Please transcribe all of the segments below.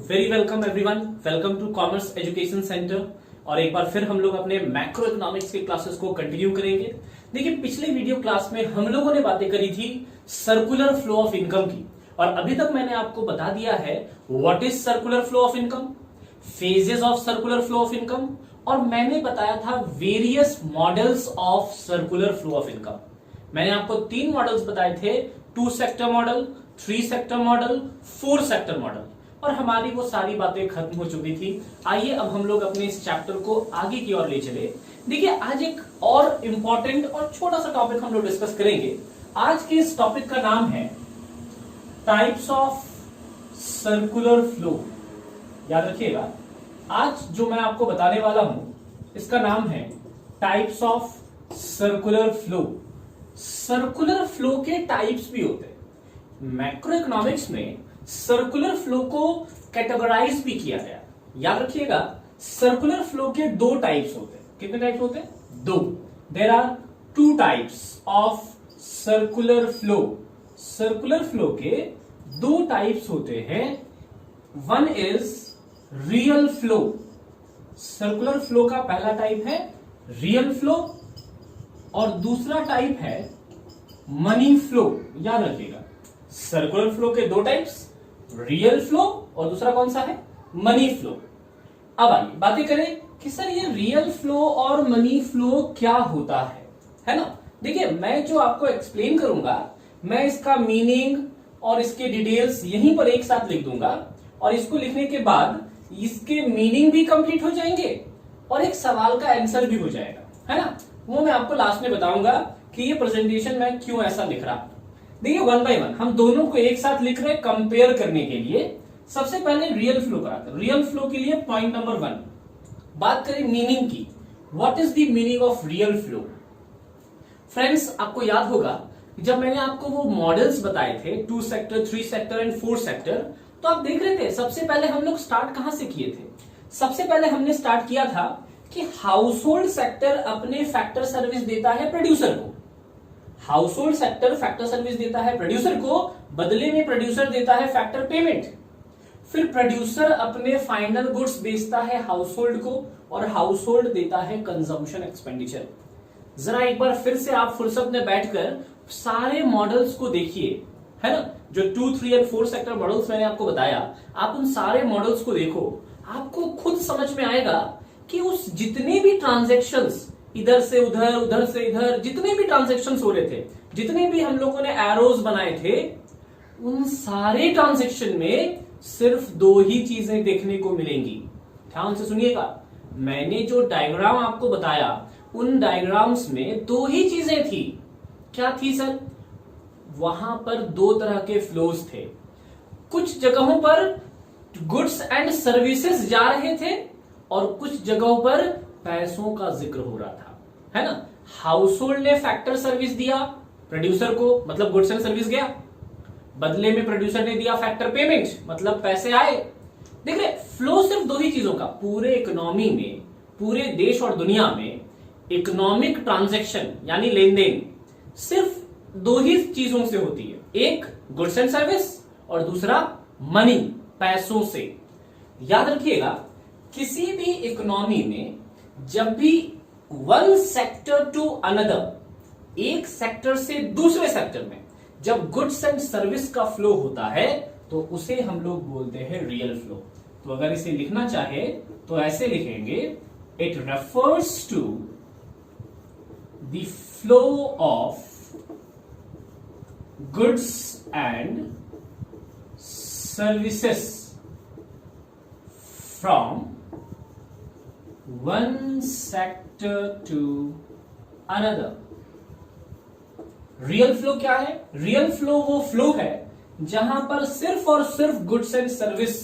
Very welcome everyone, welcome to commerce education centre. और एक बार फिर हम लोग अपने मैक्रो इकोनॉमिक्स के क्लासेस को कंटिन्यू करेंगे। देखिए, पिछले वीडियो क्लास में हम लोगों ने बातें करी थी सर्कुलर फ्लो ऑफ इनकम की, और अभी तक मैंने आपको बता दिया है what is circular flow of income, phases of circular flow of income, और मैंने बताया था various models of circular flow of income. मैंने आपको 3 मॉडल्स बताए थे, 2 sector model, 3 sector model, 4 sector model, और हमारी वो सारी बातें खत्म हो चुकी थी। आइए अब हम लोग अपने इस चैप्टर को आगे की ओर ले चले। देखिए, आज एक और इंपॉर्टेंट और छोटा सा टॉपिक हम लोग डिस्कस करेंगे। आज के इस टॉपिक का नाम है टाइप्स ऑफ सर्कुलर फ्लो। याद रखिएगा, आज जो मैं आपको बताने वाला हूं इसका नाम है types of circular flow. Circular flow के टाइप्स भी होते हैं। मैक्रो इकोनॉमिक्स में सर्कुलर फ्लो को कैटेगराइज भी किया गया। याद रखिएगा, सर्कुलर फ्लो के 2 टाइप्स होते हैं। कितने टाइप्स होते हैं? 2। There are 2 types of circular flow. Circular flow के 2 टाइप्स होते हैं। One is real flow. Circular flow का पहला टाइप है रियल फ्लो, और दूसरा टाइप है मनी फ्लो। याद रखिएगा, सर्कुलर फ्लो के 2 टाइप्स, रियल फ्लो और दूसरा कौन सा है? Money flow. अब आइए बातें करें कि सर ये रियल फ्लो और मनी फ्लो क्या होता है ना। देखिए, मैं जो आपको एक्सप्लेन करूंगा, मैं इसका मीनिंग और इसके डिटेल्स यहीं पर एक साथ लिख दूंगा, और इसको लिखने के बाद इसके मीनिंग भी कंप्लीट हो जाएंगे और एक सवाल का आंसर भी हो जाएगा, है ना। वो मैं आपको लास्ट में बताऊंगा कि ये प्रेजेंटेशन में क्यों ऐसा लिख रहा। देखिए, 1 बाय 1 हम दोनों को एक साथ लिख रहे हैं कंपेयर करने के लिए। सबसे पहले रियल फ्लो कराते हैं। रियल फ्लो के लिए पॉइंट नंबर 1 बात करें मीनिंग की। What is the meaning of real flow? Friends, आपको याद होगा जब मैंने आपको वो मॉडल्स बताए थे 2 सेक्टर, 3 सेक्टर एंड 4 सेक्टर, तो आप देख रहे थे सबसे पहले हम लोग स्टार्ट कहां से किए थे? सबसे पहले हमने स्टार्ट किया था कि हाउस होल्ड सेक्टर अपने फैक्टर सर्विस देता है प्रोड्यूसर को। House hold sector factor service देता है प्रोड्यूसर को, बदले में प्रोड्यूसर देता है फैक्टर पेमेंट। फिर प्रोड्यूसर अपने फाइनल गुड्स बेचता है हाउस होल्ड को, और हाउस होल्ड देता है कंजम्पशन एक्सपेंडिचर। जरा एक बार फिर से आप फुर्सत में बैठकर सारे मॉडल्स को देखिए, है ना। जो 2, 3 और 4 सेक्टर मॉडल्स मैंने आपको बताया, आप उन सारे मॉडल्स को देखो, आपको खुद समझ में आएगा कि उस जितने भी ट्रांजैक्शंस इधर से उधर, उधर से इधर, जितने भी ट्रांजैक्शंस हो रहे थे, जितने भी हम लोगों ने एरोज बनाए थे, उन सारे ट्रांजैक्शन में सिर्फ 2 ही चीजें देखने को मिलेंगी। ध्यान से सुनिएगा, मैंने जो डायग्राम आपको बताया उन डायग्राम्स में 2 ही चीजें थी। क्या थी सर? वहां पर 2 तरह के फ्लोज थे। कुछ जगहों पर गुड्स एंड सर्विसेज जा रहे थे और कुछ जगहों पर पैसों का जिक्र हो रहा था, है ना। हाउस होल्ड ने फैक्टर सर्विस दिया प्रोड्यूसर को, मतलब गुड्स एंड सर्विस गया, बदले में प्रोड्यूसर ने दिया फैक्टर पेमेंट, मतलब पैसे आए। देख रहे, फ्लो सिर्फ 2 ही चीजों का। पूरे इकोनॉमी में, पूरे देश और दुनिया में इकोनॉमिक ट्रांजैक्शन यानी लेन देन सिर्फ 2 ही चीजों से होती है। एक गुड्स एंड सर्विस और दूसरा मनी, पैसों से। याद रखिएगा, किसी भी इकोनॉमी में जब भी वन सेक्टर टू अनदर, एक सेक्टर से दूसरे सेक्टर में जब गुड्स एंड सर्विस का फ्लो होता है तो उसे हम लोग बोलते हैं रियल फ्लो। तो अगर इसे लिखना चाहे तो ऐसे लिखेंगे, it refers to the flow of goods and services from one sector to another. Real flow क्या है? रियल फ्लो वो फ्लो है जहां पर सिर्फ और सिर्फ गुड्स एंड सर्विस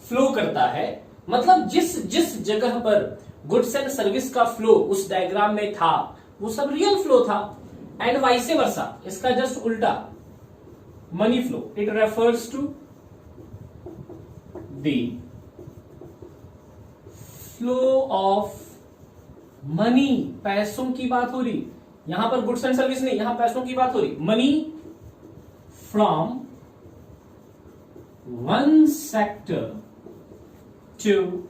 फ्लो करता है। मतलब जिस जगह पर गुड्स एंड सर्विस का फ्लो उस डायग्राम में था वो सब रियल फ्लो था, एंड वाइस वर्सा, इसका जस्ट उल्टा money flow. It refers to the flow of money, पैसों की बात हो रही, यहां पर गुड्स एंड सर्विस नहीं, यहां पैसों की बात हो रही। Money from one sector to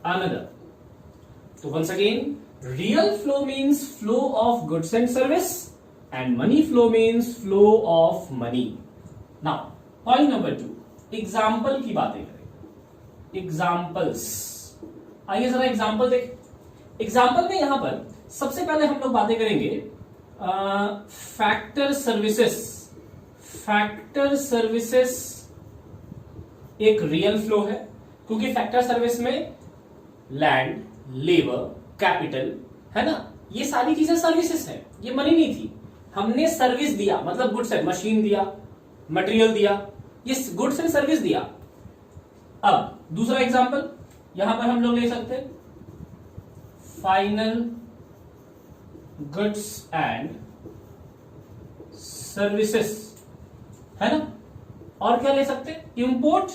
another. So once again, real flow means flow of goods and service, and money flow means flow of money. Now point number 2, example की बातें करें. एग्जाम्पल्स, आइए जरा एग्जाम्पल देखें. एग्जाम्पल में यहां पर सबसे पहले हम लोग बातें करेंगे फैक्टर सर्विसेस. फैक्टर सर्विसेस एक रियल फ्लो है, क्योंकि फैक्टर सर्विस में लैंड, लेबर, कैपिटल है ना, ये सारी चीजें सर्विसेज है, ये मनी नहीं थी. हमने सर्विस दिया, मतलब गुड्स एंड मशीन दिया, मटेरियल दिया, ये गुड्स एंड सर्विस दिया. अब दूसरा एग्जांपल यहां पर हम लोग ले सकते हैं फाइनल गुड्स एंड सर्विसेज, है ना. और क्या ले सकते हैं, इंपोर्ट.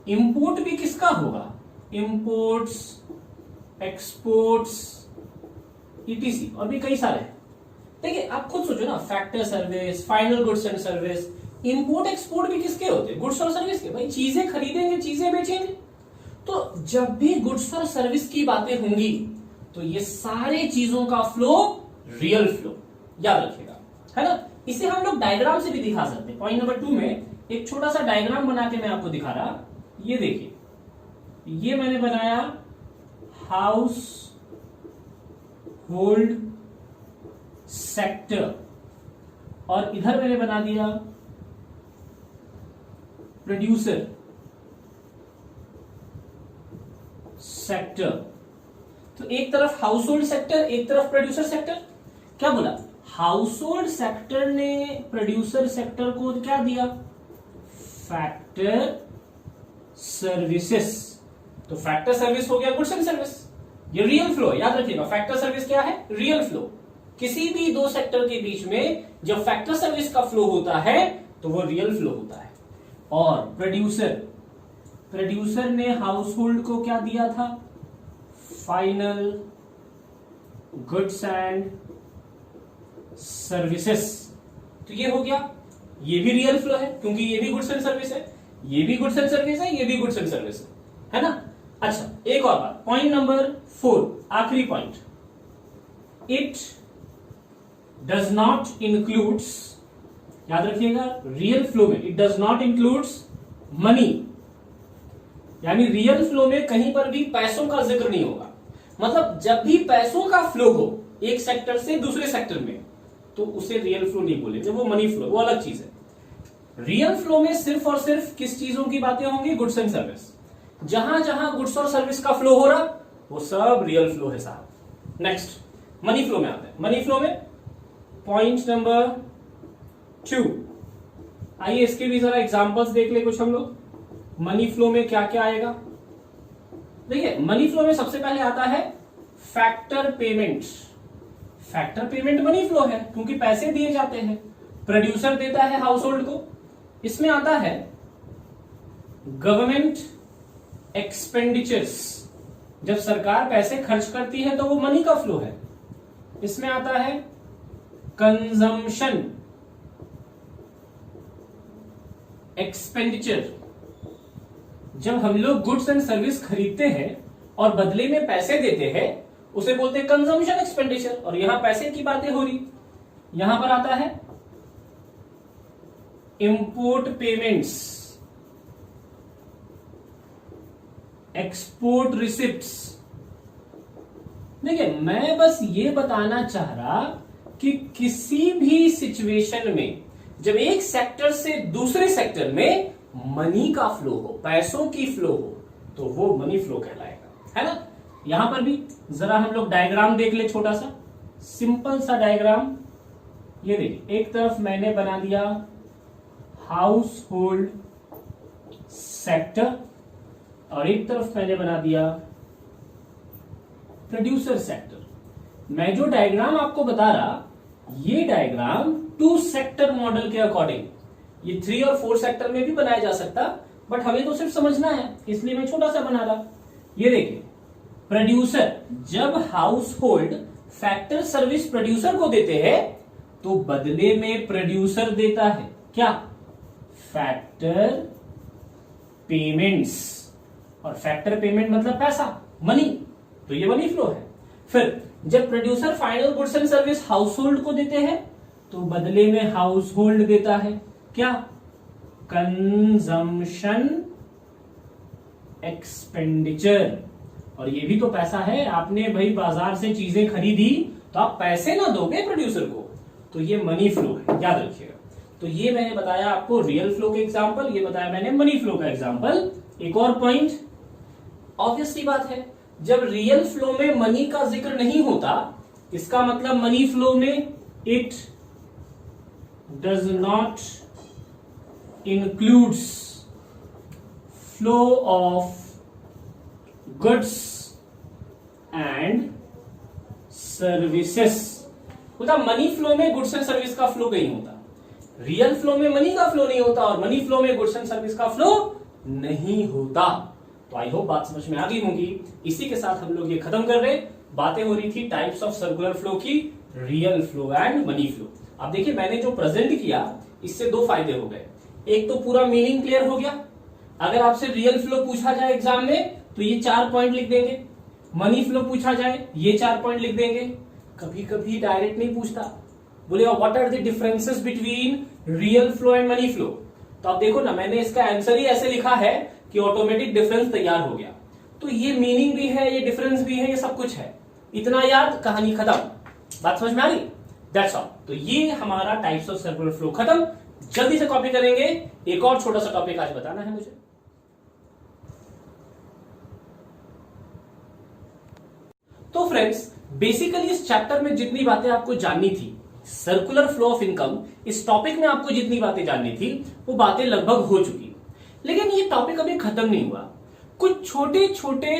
इंपोर्ट भी किसका होगा, इंपोर्ट्स, एक्सपोर्ट्स, ईटीसी, और भी कई सारे हैं. देखिए आप खुद सोचो ना, factor service, final goods and service, import export भी किसके होते हैं, गुड्स और सर्विस के. भाई चीजें खरीदेंगे, चीजें बेचेंगे. तो जब भी गुड्स और सर्विस की बातें होंगी तो ये सारे चीजों का फ्लो रियल फ्लो, याद रखिएगा, है ना. इसे हम लोग डायग्राम से भी दिखा सकते हैं. पॉइंट नंबर 2 में एक छोटा सा डायग्राम बना के मैं आपको दिखा रहा. ये देखिए, ये मैंने बनाया हाउस होल्ड सेक्टर, और इधर मैंने बना दिया प्रोड्यूसर सेक्टर. तो एक तरफ हाउस होल्ड सेक्टर, एक तरफ प्रोड्यूसर सेक्टर. क्या बोला, हाउस होल्ड सेक्टर ने प्रोड्यूसर सेक्टर को क्या दिया, फैक्टर सर्विसेस. तो फैक्टर सर्विस हो गया गुड्स एंड सर्विस. ये रियल फ्लो है, याद रखिएगा. फैक्टर सर्विस क्या है, रियल फ्लो. किसी भी दो सेक्टर के बीच में जब फैक्टर सर्विस का फ्लो होता है तो वो रियल फ्लो होता है. और प्रोड्यूसर, प्रोड्यूसर ने हाउस होल्ड को क्या दिया था, फाइनल गुड्स एंड सर्विसेस. तो ये हो गया, ये भी रियल फ्लो है, क्योंकि ये भी गुड्स एंड सर्विस है, ये भी गुड्स एंड सर्विस है, ये भी गुड्स एंड सर्विस है ना. अच्छा एक और बात, पॉइंट नंबर 4, आखिरी point. It does not includes, याद रखिएगा, रियल फ्लो में it does not includes money. यानी रियल फ्लो में कहीं पर भी पैसों का जिक्र नहीं होगा. मतलब जब भी पैसों का फ्लो हो एक सेक्टर से दूसरे सेक्टर में तो उसे रियल फ्लो नहीं बोलेंगे, वो मनी फ्लो, वो अलग चीज है. रियल फ्लो में सिर्फ और सिर्फ किस चीजों की बातें होंगी, गुड्स एंड सर्विस. जहां जहां गुड्स और सर्विस का फ्लो हो रहा वो सब रियल फ्लो है साहब. नेक्स्ट मनी फ्लो में आते हैं. मनी फ्लो में पॉइंट नंबर 2, आइए इसके भी जरा एग्जांपल्स देख ले कुछ हम लोग. मनी फ्लो में क्या क्या आएगा, देखिए मनी फ्लो में सबसे पहले आता है factor payment. Factor payment money flow है, क्योंकि पैसे दिए जाते हैं, प्रोड्यूसर देता है हाउस होल्ड को. इसमें आता है गवर्नमेंट एक्सपेंडिचर्स, जब सरकार पैसे खर्च करती है तो वो मनी का फ्लो है. इसमें आता है कंजम्पशन एक्सपेंडिचर, जब हम लोग गुड्स एंड सर्विस खरीदते हैं और बदले में पैसे देते हैं उसे बोलते हैं कंजम्पशन एक्सपेंडिचर. और यहां पैसे की बातें हो रही. यहां पर आता है इंपोर्ट पेमेंट्स, एक्सपोर्ट रिसिप्ट्स. देखिए मैं बस ये बताना चाह रहा कि किसी भी सिचुएशन में जब एक सेक्टर से दूसरे सेक्टर में मनी का फ्लो हो, पैसों की फ्लो हो, तो वो मनी फ्लो कहलाएगा, है ना. यहां पर भी जरा हम लोग डायग्राम देख ले, छोटा सा सिंपल सा डायग्राम. ये देखिए, एक तरफ मैंने बना दिया हाउस होल्ड सेक्टर और एक तरफ मैंने बना दिया प्रोड्यूसर सेक्टर. मैं जो डायग्राम आपको बता रहा, ये डायग्राम 2 सेक्टर मॉडल के अकॉर्डिंग, ये 3 और 4 सेक्टर में भी बनाया जा सकता, बट हमें तो सिर्फ समझना है इसलिए मैं छोटा सा बना रहा. ये देखिए, प्रोड्यूसर, जब house hold factor service producer को देते हैं तो बदले में प्रोड्यूसर देता है क्या, फैक्टर पेमेंट्स, और फैक्टर पेमेंट मतलब पैसा, मनी, तो ये मनी फ्लो है। फिर जब producer final goods and service house hold को देते हैं तो बदले में हाउस होल्ड देता है क्या, कंजम्पशन एक्सपेंडिचर, और ये भी तो पैसा है, आपने भाई बाजार से चीजें खरीदी तो आप पैसे ना दोगे प्रोड्यूसर को, तो ये मनी फ्लो है, याद रखिएगा। तो ये मैंने बताया आपको रियल फ्लो के एग्जांपल, ये बताया मैंने मनी फ्लो का एग्जांपल। एक और पॉइंट, ऑब्वियसली बात है, जब रियल फ्लो में मनी का जिक्र नहीं होता, इसका मतलब मनी फ्लो में it does not includes flow of goods and services. होता मनी फ्लो में गुड्स एंड सर्विस का फ्लो कहीं होता, रियल फ्लो में मनी का फ्लो नहीं होता, और मनी फ्लो में गुड्स एंड सर्विस का फ्लो नहीं होता। तो आई होप बात समझ में आ गई होगी। इसी के साथ हम लोग ये खत्म कर रहे, बातें हो रही थी टाइप्स ऑफ सर्कुलर फ्लो की, real flow and money flow. अब देखिए मैंने जो प्रेजेंट किया इससे दो फायदे हो गए, एक तो पूरा मीनिंग क्लियर हो गया, अगर आपसे रियल फ्लो पूछा जाए एग्जाम में तो ये 4 पॉइंट लिख देंगे, मनी फ्लो पूछा जाए ये 4 पॉइंट लिख देंगे। कभी कभी डायरेक्ट नहीं पूछता, बोलेगा what are the differences between real flow and money flow, तो आप देखो ना मैंने इसका आंसर ही ऐसे लिखा है कि ऑटोमेटिक डिफरेंस तैयार हो गया। तो ये मीनिंग भी है, ये डिफरेंस भी है, ये सब कुछ है, इतना याद, कहानी खत्म। बात समझ में आ रही? That's all. तो ये हमारा टाइप्स ऑफ सर्कुलर फ्लो खत्म। जल्दी से कॉपी करेंगे, एक और छोटा सा टॉपिक आज बताना है मुझे। तो फ्रेंड्स बेसिकली इस चैप्टर में जितनी बातें आपको जाननी थी, सर्कुलर फ्लो ऑफ इनकम, इस टॉपिक में आपको जितनी बातें जाननी थी वो बातें लगभग हो चुकी, लेकिन ये टॉपिक अभी खत्म नहीं हुआ। कुछ छोटे छोटे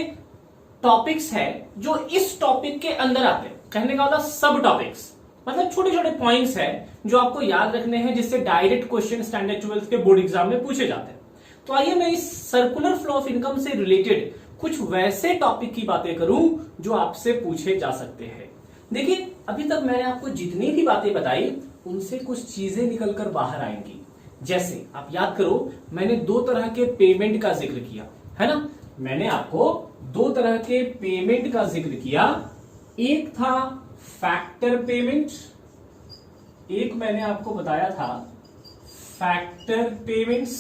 टॉपिक्स हैं जो इस टॉपिक के अंदर आते हैं, कहने का मतलब सब टॉपिक्स, मतलब छोटे छोटे पॉइंट्स हैं जो आपको याद रखने हैं, जिससे डायरेक्ट क्वेश्चन स्टैंडर्ड 12th के बोर्ड एग्जाम में पूछे जाते हैं। तो आइए मैं इस सर्कुलर फ्लो ऑफ इनकम से रिलेटेड कुछ वैसे टॉपिक की बातें करूं जो आपसे पूछे जा सकते हैं। देखिए अभी तक मैंने आपको जितनी भी बातें बताई उनसे कुछ चीजें निकलकर बाहर आएंगी। जैसे आप याद करो, मैंने 2 तरह के पेमेंट का जिक्र किया है ना, मैंने आपको 2 तरह के पेमेंट का जिक्र किया, एक था फैक्टर पेमेंट, एक मैंने आपको बताया था फैक्टर पेमेंट्स,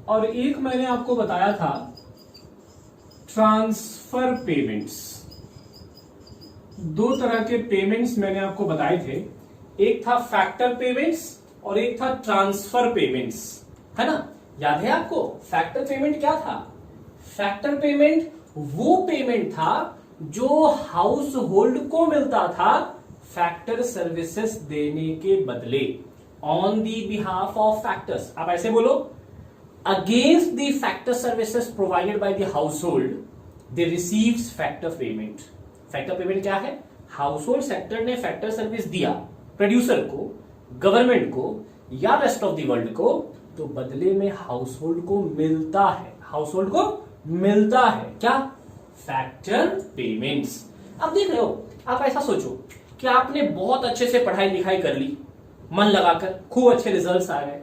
और एक मैंने आपको बताया था ट्रांसफर पेमेंट्स। 2 तरह के पेमेंट्स मैंने आपको बताए थे, एक था फैक्टर पेमेंट्स और एक था ट्रांसफर पेमेंट्स, है ना, याद है आपको? फैक्टर पेमेंट क्या था? फैक्टर पेमेंट वो पेमेंट था जो हाउस होल्ड को मिलता था फैक्टर सर्विसेज देने के बदले, on the behalf of factors. आप ऐसे बोलो, against the factor services provided by the house hold they receives factor payment. Factor payment क्या है? हाउस होल्ड सेक्टर ने फैक्टर सर्विस दिया प्रोड्यूसर को, गवर्नमेंट को या रेस्ट ऑफ द वर्ल्ड को, तो बदले में हाउस होल्ड को मिलता है, हाउस होल्ड को मिलता है क्या? Factor payments. अब देख रहे हो, आप ऐसा सोचो कि आपने बहुत अच्छे से पढ़ाई लिखाई कर ली, मन लगाकर, खूब अच्छे रिजल्ट्स आ गए,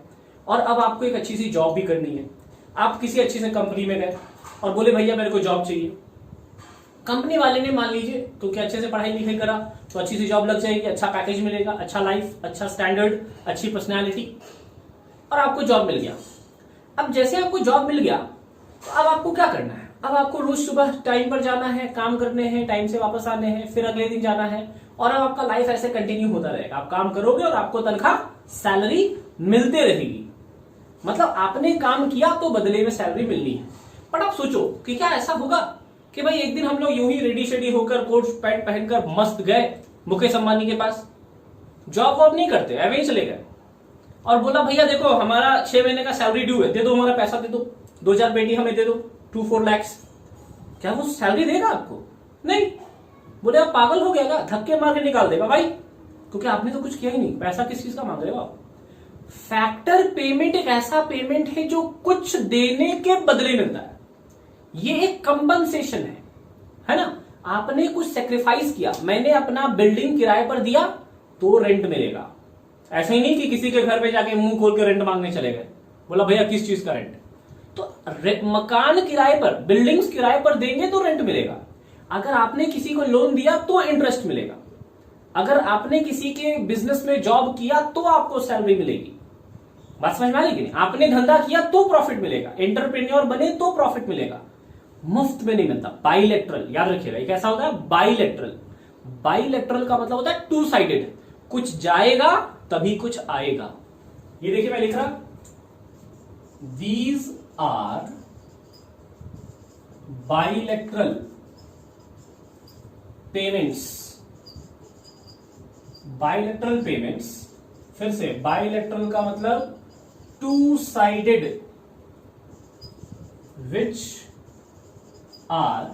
और अब आपको एक अच्छी सी जॉब भी करनी है। आप किसी अच्छी सी कंपनी में गए और बोले भैया मेरे को जॉब चाहिए। कंपनी वाले ने मान लीजिए क्योंकि अच्छे से पढ़ाई लिखाई करा तो अच्छी सी जॉब लग जाएगी, अच्छा पैकेज मिलेगा, अच्छा लाइफ, अच्छा स्टैंडर्ड, अच्छी पर्सनैलिटी, और आपको जॉब मिल गया। अब जैसे आपको जॉब मिल गया तो अब आपको क्या करना है? अब आपको रोज सुबह टाइम पर जाना है, काम करने हैं, टाइम से वापस आने हैं, फिर अगले दिन जाना है, और अब आपका लाइफ ऐसे कंटिन्यू होता रहेगा। आप काम करोगे और आपको तनख्वाह, सैलरी मिलते रहेगी, मतलब आपने काम किया तो बदले में सैलरी मिलनी है। बट आप सोचो कि क्या ऐसा होगा कि भाई एक दिन हम लोग यूं ही रेडी शेडी होकर कोट पैंट पहनकर मस्त गए मुकेश अंबानी के पास, जॉब वॉब नहीं करते, ऐसे ही चले गए और बोला भैया देखो हमारा 6 महीने का सैलरी ड्यू है, दे दो हमारा पैसा, दे दो 2000 पेटी हमें दे दो, 2-4 lakhs। क्या वो सैलरी देगा आपको? नहीं। बोले आप पागल हो गया क्या? धक्के मार के निकाल देगा भाई, क्योंकि आपने तो कुछ किया ही नहीं, पैसा किस चीज का मांग रहे हो आप? फैक्टर पेमेंट एक ऐसा पेमेंट है जो कुछ देने के बदले मिलता है, ये एक कंपनसेशन है ना। आपने कुछ सेक्रीफाइस किया, मैंने अपना बिल्डिंग किराए पर दिया तो रेंट मिलेगा। ऐसा ही नहीं कि किसी के घर पे जाके मुंह खोल के रेंट मांगने चले गए, बोला भैया किस चीज का रेंट, मकान किराए पर, बिल्डिंग्स किराए पर देंगे तो रेंट मिलेगा, अगर आपने किसी को लोन दिया तो इंटरेस्ट मिलेगा, अगर आपने किसी के बिजनेस में जॉब किया तो आपको सैलरी मिलेगी। बात समझ में आ रही कि नहीं? आपने धंधा किया तो प्रॉफिट मिलेगा, एंटरप्रेन्योर बने तो प्रॉफिट मिलेगा, मुफ्त में नहीं मिलता। बाइलेटरल, याद रखिएगा, ये कैसा होता है? बाइलेटरल। बाइलेटरल का मतलब होता है टू साइडेड, कुछ जाएगा तभी कुछ आएगा। ये देखिए मैं लिख रहा, these are bilateral payments. Bilateral payments, फिर से बाइलेटरल का मतलब two sided, which are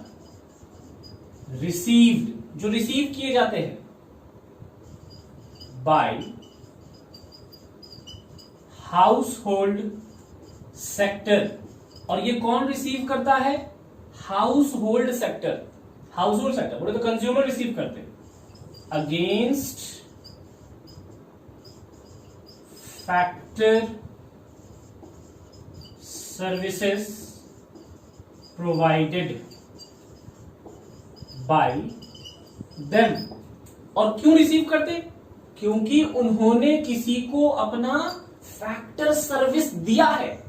received, जो रिसीव किए जाते हैं बाय हाउस होल्ड सेक्टर। और ये कौन रिसीव करता है? House hold sector. House hold sector बोले तो कंज्यूमर रिसीव करते हैं, against factor services provided by them. और क्यों रिसीव करते? क्योंकि उन्होंने किसी को अपना फैक्टर सर्विस दिया है।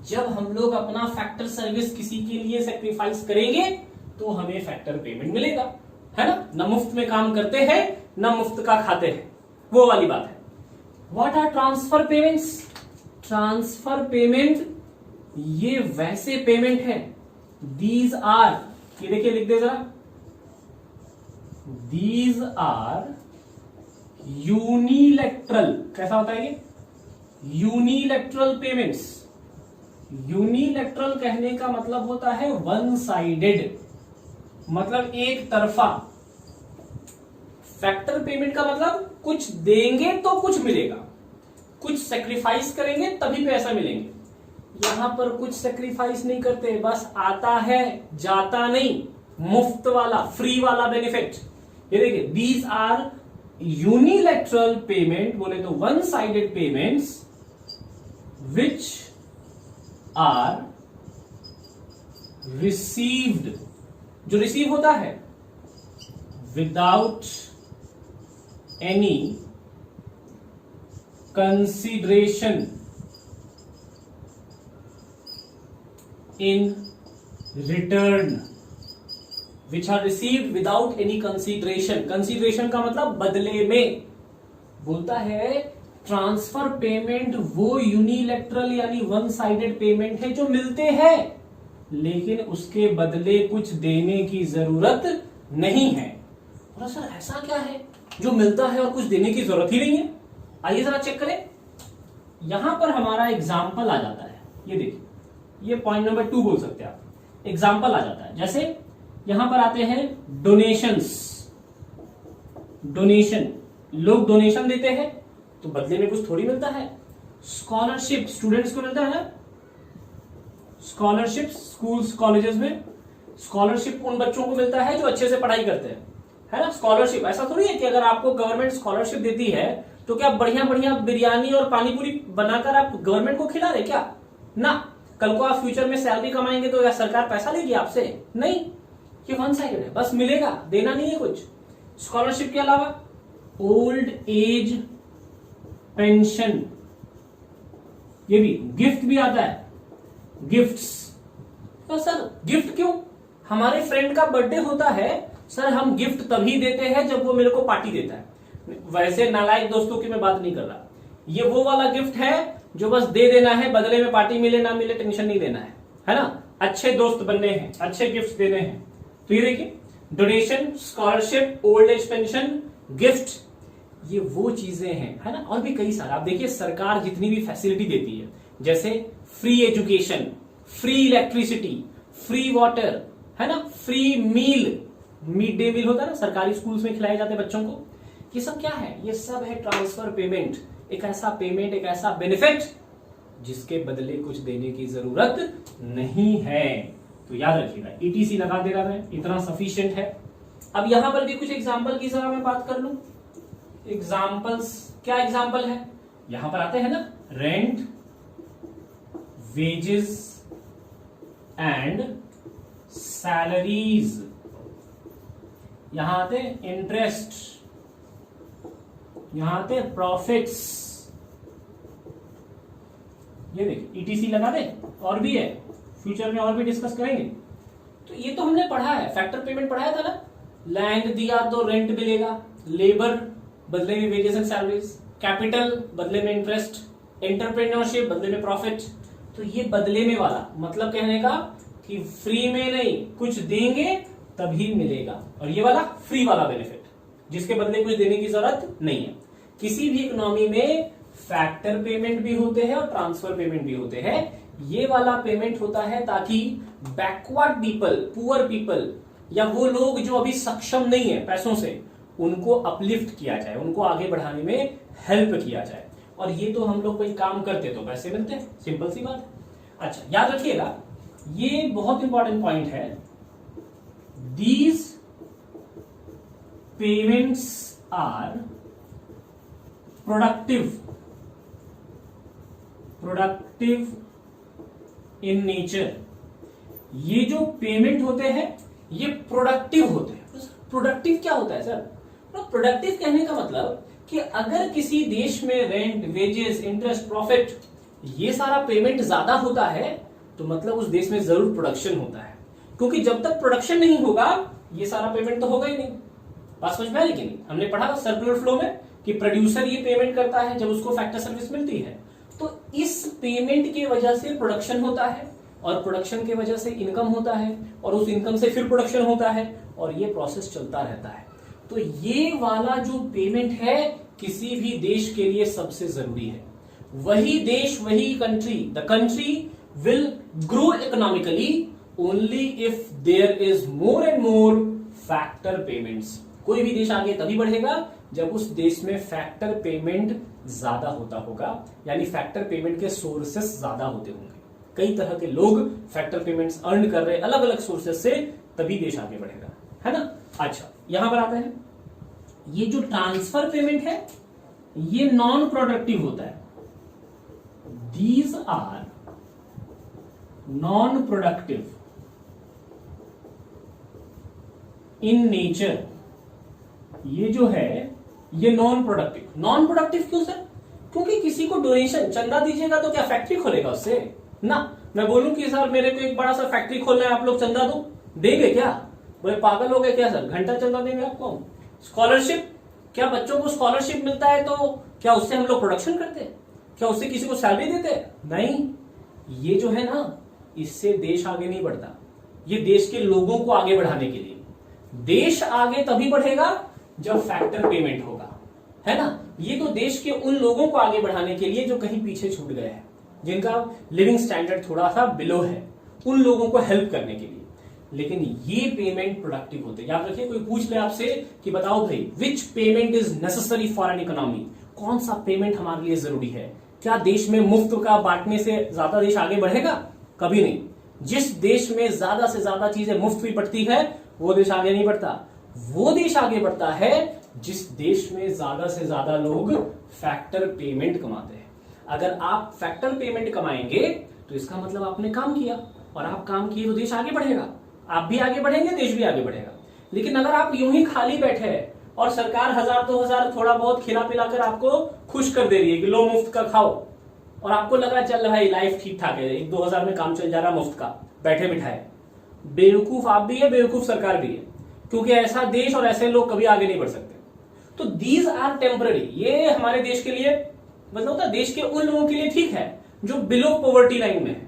जब हम लोग अपना फैक्टर सर्विस किसी के लिए सेक्रीफाइस करेंगे तो हमें फैक्टर पेमेंट मिलेगा, है ना? न मुफ्त में काम करते हैं न मुफ्त का खाते हैं, वो वाली बात है। What are transfer payments? Transfer payment ये वैसे पेमेंट है, दीज आर, ये देखिए लिख दे जरा, दीज आर यूनिलैटरल। कैसा होता है ये? Unilateral payments. यूनिलैटरल कहने का मतलब होता है वन साइडेड, मतलब एक तरफा। फैक्टर पेमेंट का मतलब कुछ देंगे तो कुछ मिलेगा, कुछ सेक्रीफाइस करेंगे तभी पैसा मिलेंगे। यहां पर कुछ सेक्रीफाइस नहीं करते, बस आता है जाता नहीं, मुफ्त वाला, फ्री वाला बेनिफिट। ये देखिए, दीज आर यूनिलैटरल पेमेंट, बोले तो one sided payments which are received, जो रिसीव होता है without any consideration in return, which are received without any consideration. Consideration का मतलब बदले में। बोलता है ट्रांसफर पेमेंट वो यूनिलैटरल यानी वन साइडेड पेमेंट है जो मिलते हैं लेकिन उसके बदले कुछ देने की जरूरत नहीं है। और सर ऐसा क्या है जो मिलता है और कुछ देने की जरूरत ही नहीं है? आइए जरा चेक करें। यहां पर हमारा एग्जाम्पल आ जाता है, ये देखिए, ये पॉइंट नंबर 2 बोल सकते हैं आप। एग्जाम्पल आ जाता है, जैसे यहां पर आते हैं डोनेशंस। डोनेशन, लोग डोनेशन देते हैं तो बदले में कुछ थोड़ी मिलता है। स्कॉलरशिप स्टूडेंट्स को मिलता है ना, स्कॉलरशिप स्कूल्स कॉलेजेस में स्कॉलरशिप उन बच्चों को मिलता है जो अच्छे से पढ़ाई करते हैं, है ना। स्कॉलरशिप ऐसा थोड़ी है कि अगर आपको गवर्नमेंट स्कॉलरशिप देती है तो क्या बढ़िया बढ़िया बिरयानी और पानी पूरी बनाकर आप गवर्नमेंट को खिला रहे क्या? ना। कल को आप फ्यूचर में सैलरी कमाएंगे तो या सरकार पैसा लेगी आपसे? नहीं, ये वन साइडेड है, बस मिलेगा, देना नहीं है कुछ। स्कॉलरशिप के अलावा ओल्ड एज पेंशन, ये भी गिफ्ट भी आता है, गिफ्ट्स। तो सर गिफ्ट क्यों? हमारे फ्रेंड का बर्थडे होता है सर, हम गिफ्ट तभी देते हैं जब वो मेरे को पार्टी देता है। वैसे नालायक दोस्तों की मैं बात नहीं कर रहा, ये वो वाला गिफ्ट है जो बस दे देना है, बदले में पार्टी मिले ना मिले टेंशन नहीं देना है ना। अच्छे दोस्त बनने हैं, अच्छे गिफ्ट देने हैं। तो ये देखिए, donation, scholarship, old age pension, gift, ये वो चीजें हैं, है ना। और भी कई सारे आप देखिए, सरकार जितनी भी फैसिलिटी देती है, जैसे free education, free electricity, free water, है ना, free meal, mid day meal होता है ना, सरकारी स्कूल्स में खिलाए जाते हैं बच्चों को। ये सब क्या है? ये सब है ट्रांसफर पेमेंट। एक ऐसा पेमेंट, एक ऐसा बेनिफिट जिसके बदले कुछ देने की जरूरत नहीं है। तो याद रखिएगा, ईटीसी लगा दे रहा है, इतना सफिशिएंट है। अब यहां पर भी कुछ एग्जाम्पल की जरा मैं बात कर लूं। एग्जाम्पल्स, क्या एग्जाम्पल है? यहां पर आते हैं ना, रेंट, वेजेस, एंड सैलरीज, यहां आते इंटरेस्ट, यहां आते प्रॉफिट्स, ये देखिए ईटीसी लगा दे, और भी है, फ्यूचर में और भी डिस्कस करेंगे। तो ये तो हमने पढ़ा है, फैक्टर पेमेंट पढ़ाया था ना, लैंड दिया तो रेंट मिलेगा, लेबर बदले में वेजेस एंड सैलरीज, कैपिटल बदले में इंटरेस्ट, एंटरप्रेन्योरशिप बदले में प्रॉफिट। तो ये बदले में वाला मतलब कहने का कि फ्री में नहीं, कुछ देंगे तभी मिलेगा, और ये वाला फ्री वाला बेनिफिट जिसके बदले कुछ देने की जरूरत नहीं है। किसी भी इकोनॉमी में फैक्टर पेमेंट भी होते हैं और ट्रांसफर पेमेंट भी होते हैं। ये वाला पेमेंट होता है ताकि बैकवर्ड पीपल, पुअर पीपल, या वो लोग जो अभी सक्षम नहीं है पैसों से, उनको अपलिफ्ट किया जाए, उनको आगे बढ़ाने में हेल्प किया जाए। और ये तो हम लोग कोई काम करते तो पैसे मिलते हैं, सिंपल सी बात है। अच्छा याद रखिएगा, ये बहुत इंपॉर्टेंट पॉइंट है, these payments are productive in nature. ये जो पेमेंट होते हैं ये प्रोडक्टिव होते हैं। प्रोडक्टिव क्या होता है सर? प्रोडक्टिव कहने का मतलब कि अगर किसी देश में रेंट, वेजेस, इंटरेस्ट, प्रॉफिट, ये सारा पेमेंट ज्यादा होता है तो मतलब उस देश में जरूर प्रोडक्शन होता है, क्योंकि जब तक प्रोडक्शन नहीं होगा ये सारा पेमेंट तो होगा ही नहीं। बात समझ में आई कि नहीं? हमने पढ़ा सर्कुलर फ्लो में कि प्रोड्यूसर ये पेमेंट करता है जब उसको फैक्टर सर्विस मिलती है, तो इस पेमेंट की वजह से प्रोडक्शन होता है, और प्रोडक्शन की वजह से इनकम होता है, और उस इनकम से फिर प्रोडक्शन होता है, और ये प्रोसेस चलता रहता है। तो ये वाला जो पेमेंट है किसी भी देश के लिए सबसे जरूरी है। वही देश, वही country, the country will grow economically only if there is more and more factor payments. कोई भी देश आगे तभी बढ़ेगा जब उस देश में फैक्टर पेमेंट ज्यादा होता होगा, यानी फैक्टर पेमेंट के सोर्सेस ज्यादा होते होंगे। कई तरह के लोग फैक्टर पेमेंट्स अर्न कर रहे हैं अलग अलग सोर्सेस से, तभी देश आगे बढ़ेगा, है ना। अच्छा यहां पर आते हैं, ये जो ट्रांसफर पेमेंट है ये नॉन प्रोडक्टिव होता है। These are non productive in nature. ये जो है ये नॉन प्रोडक्टिव। नॉन प्रोडक्टिव क्यों सर? क्योंकि किसी को डोनेशन, चंदा दीजिएगा तो क्या फैक्ट्री खोलेगा उससे ना। मैं बोलूं कि सर मेरे को एक बड़ा सा फैक्ट्री खोलना है, आप लोग चंदा दो, देंगे क्या? बोले पागल हो गए क्या सर, घंटा चंदा देंगे आपको? स्कॉलरशिप, क्या बच्चों को स्कॉलरशिप मिलता है तो क्या उससे हम लोग प्रोडक्शन करते? क्या उससे किसी को सैलरी देते? नहीं। ये जो है ना, इससे देश आगे नहीं बढ़ता। ये देश के लोगों को आगे बढ़ाने के लिए। देश आगे तभी बढ़ेगा जब फैक्टर पेमेंट होगा, है ना। ये तो देश के उन लोगों को आगे बढ़ाने के लिए जो कहीं पीछे छूट गए हैं, जिनका लिविंग स्टैंडर्ड थोड़ा सा बिलो है, उन लोगों को हेल्प करने के लिए। लेकिन ये पेमेंट प्रोडक्टिव होते हैं। याद रखिए, कोई पूछ ले आपसे कि बताओ भाई विच payment is necessary for an economy, कौन सा पेमेंट हमारे लिए जरूरी है? क्या देश में मुफ्त का बांटने से ज्यादा देश आगे बढ़ेगा? कभी नहीं। जिस देश में ज्यादा से ज्यादा चीजें मुफ्त में बंटती है वो देश आगे नहीं बढ़ता। वो देश आगे बढ़ता है जिस देश में ज्यादा से ज्यादा लोग फैक्टर पेमेंट कमाते हैं। अगर आप फैक्टर पेमेंट कमाएंगे तो इसका मतलब आपने काम किया, और आप काम किए तो देश आगे बढ़ेगा। आप भी आगे बढ़ेंगे, देश भी आगे बढ़ेगा। लेकिन अगर आप यूं ही खाली बैठे हैं और सरकार 1000-2000 थोड़ा बहुत खिला पिलाकर आपको खुश कर दे रही है कि लो मुफ्त का खाओ, और आपको लग रहा चल भाई लाइफ ठीक ठाक है, 1-2 हजार में काम चल जा रहा मुफ्त का, बैठे बिठाए, बेवकूफ आप भी है, बेवकूफ सरकार भी है, क्योंकि ऐसा देश और ऐसे लोग कभी आगे नहीं बढ़ सकते। तो दीज आर टेम्पररी। ये हमारे देश के लिए, मतलब होता है देश के उन लोगों के लिए ठीक है जो बिलो पॉवर्टी लाइन में है,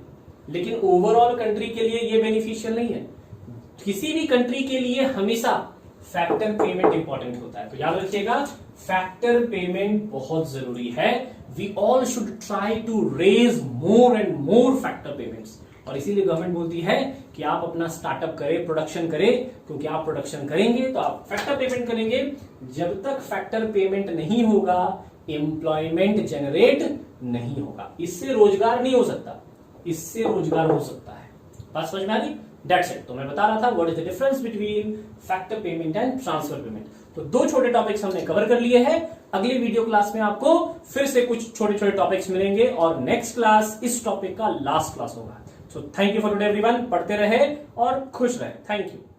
लेकिन ओवरऑल कंट्री के लिए ये बेनिफिशियल नहीं है। किसी भी कंट्री के लिए हमेशा फैक्टर पेमेंट इंपॉर्टेंट होता है। तो याद रखिएगा, फैक्टर पेमेंट बहुत जरूरी है। We all should try to raise more and more factor payments, और इसीलिए गवर्नमेंट बोलती है कि आप अपना स्टार्टअप करें, प्रोडक्शन करें, क्योंकि आप प्रोडक्शन करेंगे तो आप फैक्टर पेमेंट करेंगे। जब तक फैक्टर पेमेंट नहीं होगा एम्प्लॉयमेंट जनरेट नहीं होगा। इससे रोजगार नहीं हो सकता, इससे रोजगार हो सकता है। बात समझ में आ गई? That's it। तो मैं बता रहा था what is the difference between factor payment and transfer payment. तो 2 छोटे टॉपिक्स हमने कवर कर लिए हैं। अगले वीडियो क्लास में आपको फिर से कुछ छोटे छोटे टॉपिक्स मिलेंगे, और नेक्स्ट क्लास इस टॉपिक का लास्ट क्लास होगा। So thank you for today everyone. पढ़ते रहे और खुश रहे। Thank you.